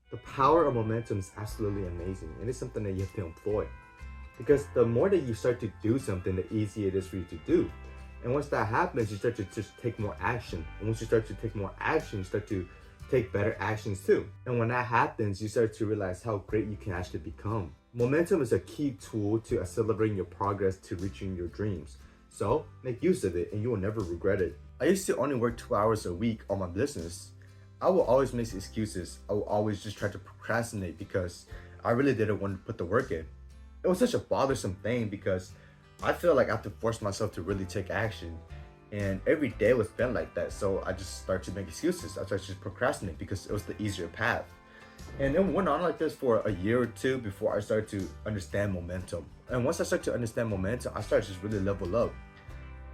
The power of momentum is absolutely amazing, and it's something that you have to employ. Because the more that you start to do something, the easier it is for you to do. And once that happens, you start to just take more action. And once you start to take more action, you start to take better actions too. And when that happens, you start to realize how great you can actually become. Momentum is a key tool to accelerating your progress to reaching your dreams. So make use of it and you will never regret it. I used to only work 2 hours a week on my business. I will always make excuses. I will always just try to procrastinate because I really didn't want to put the work in. It was such a bothersome thing because I feel like I have to force myself to really take action. And every day was spent like that. So I just started to make excuses. I started to just procrastinate because it was the easier path. And it went on like this for a year or two before I started to understand momentum. And once I started to understand momentum, I started to just really level up.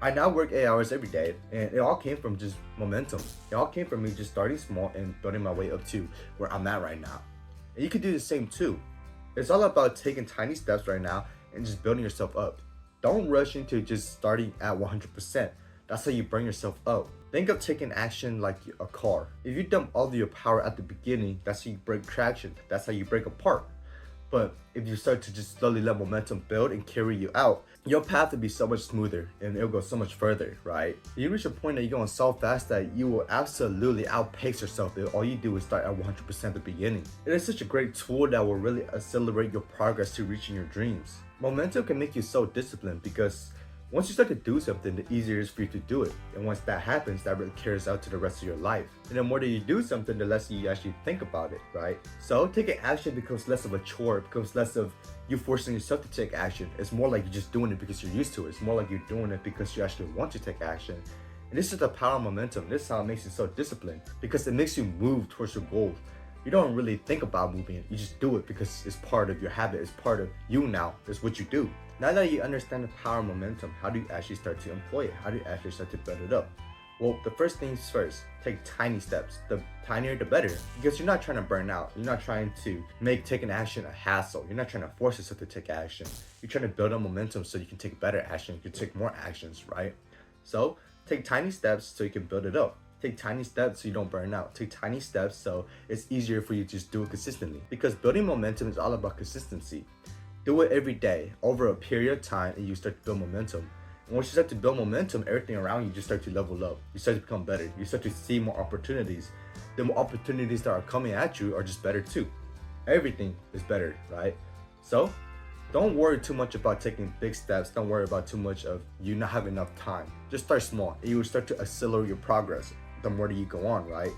I now work 8 hours every day, and it all came from just momentum. It all came from me just starting small and building my way up to where I'm at right now. And you can do the same too. It's all about taking tiny steps right now and just building yourself up. Don't rush into just starting at 100%. That's how you burn yourself out. Think of taking action like a car. If you dump all of your power at the beginning, that's how you break traction. That's how you break apart. But if you start to just slowly let momentum build and carry you out, your path will be so much smoother and it'll go so much further, right? You reach a point that you're going so fast that you will absolutely outpace yourself if all you do is start at 100% at the beginning. It is such a great tool that will really accelerate your progress to reaching your dreams. Momentum can make you so disciplined because once you start to do something, the easier it is for you to do it. And once that happens, that really carries out to the rest of your life. And the more that you do something, the less you actually think about it, right? So taking action becomes less of a chore, it becomes less of you forcing yourself to take action. It's more like you're just doing it because you're used to it. It's more like you're doing it because you actually want to take action. And this is the power of momentum. This is how it makes you so disciplined because it makes you move towards your goals. You don't really think about moving, you just do it because it's part of your habit, it's part of you now, it's what you do. Now that you understand the power of momentum, how do you actually start to employ it? How do you actually start to build it up? Well, the first things first, take tiny steps. The tinier the better, because you're not trying to burn out. You're not trying to make taking action a hassle. You're not trying to force yourself to take action. You're trying to build up momentum so you can take better action. You can take more actions, right? So take tiny steps so you can build it up. Take tiny steps so you don't burn out. Take tiny steps so it's easier for you to just do it consistently. Because building momentum is all about consistency. Do it every day over a period of time and you start to build momentum. And once you start to build momentum, everything around you just start to level up. You start to become better. You start to see more opportunities. The more opportunities that are coming at you are just better too. Everything is better, right? So don't worry too much about taking big steps. Don't worry about too much of you not having enough time. Just start small and you will start to accelerate your progress the more that you go on, right?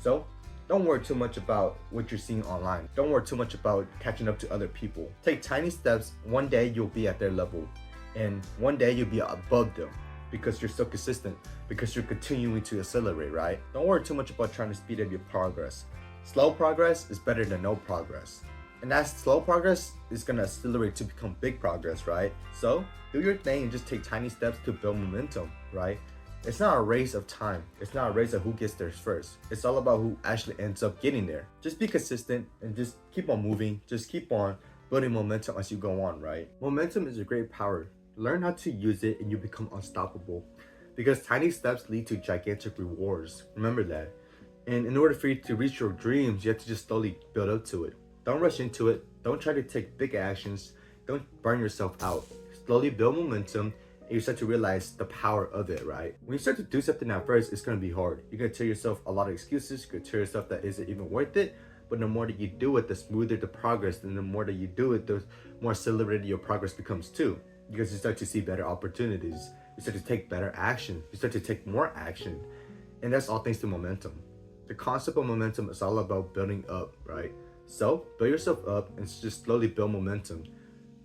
So don't worry too much about what you're seeing online. Don't worry too much about catching up to other people. Take tiny steps. One day you'll be at their level and one day you'll be above them because you're so consistent, because you're continuing to accelerate, right? Don't worry too much about trying to speed up your progress. Slow progress is better than no progress. And that slow progress is gonna accelerate to become big progress, right? So do your thing and just take tiny steps to build momentum, right? It's not a race of time. It's not a race of who gets there first. It's all about who actually ends up getting there. Just be consistent and just keep on moving. Just keep on building momentum as you go on, right? Momentum is a great power. Learn how to use it and you become unstoppable. Because tiny steps lead to gigantic rewards. Remember that. And in order for you to reach your dreams, you have to just slowly build up to it. Don't rush into it. Don't try to take big actions. Don't burn yourself out. Slowly build momentum and you start to realize the power of it, right? When you start to do something at first, it's gonna be hard. You're gonna tell yourself a lot of excuses. You're gonna tell yourself that isn't even worth it. But the more that you do it, the smoother the progress. And the more that you do it, the more accelerated your progress becomes too. Because you start to see better opportunities. You start to take better action. You start to take more action. And that's all thanks to momentum. The concept of momentum is all about building up, right? So build yourself up and just slowly build momentum.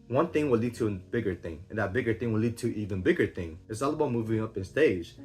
One thing will lead to a bigger thing, and that bigger thing will lead to even bigger thing. It's all about moving up in stage,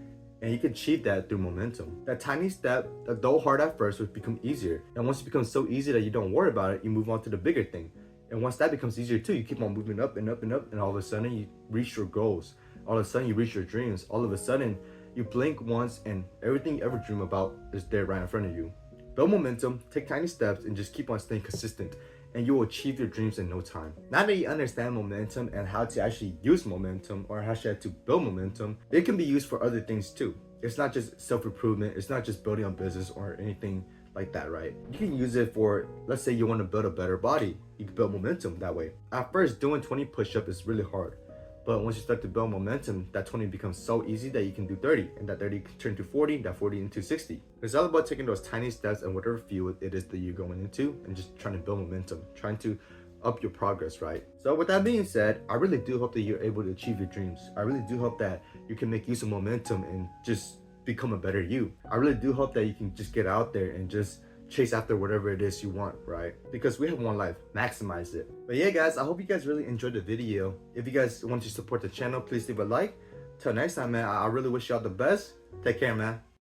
and you can achieve that through momentum. That tiny step, that though hard at first, will become easier. And once it becomes so easy that you don't worry about it, you move on to the bigger thing. And once that becomes easier too, you keep on moving up and up and up, and all of a sudden you reach your goals. All of a sudden you reach your dreams. All of a sudden you blink once and everything you ever dream about is there right in front of you. Build momentum, take tiny steps, and just keep on staying consistent, and you will achieve your dreams in no time. Now that you understand momentum and how to actually use momentum or how to build momentum, it can be used for other things too. It's not just self-improvement, it's not just building a business or anything like that, right? You can use it for, let's say you want to build a better body. You can build momentum that way. At first, doing 20 push-ups is really hard. But once you start to build momentum, that 20 becomes so easy that you can do 30. And that 30 can turn to 40, that 40 into 60. It's all about taking those tiny steps and whatever field it is that you're going into and just trying to build momentum, trying to up your progress, right? So with that being said, I really do hope that you're able to achieve your dreams. I really do hope that you can make use of momentum and just become a better you. I really do hope that you can just get out there and just chase after whatever it is you want, right? Because we have one life, maximize it. But yeah, guys, I hope you guys really enjoyed the video. If you guys want to support the channel, please leave a like. Till next time, man, I really wish y'all the best. Take care, man.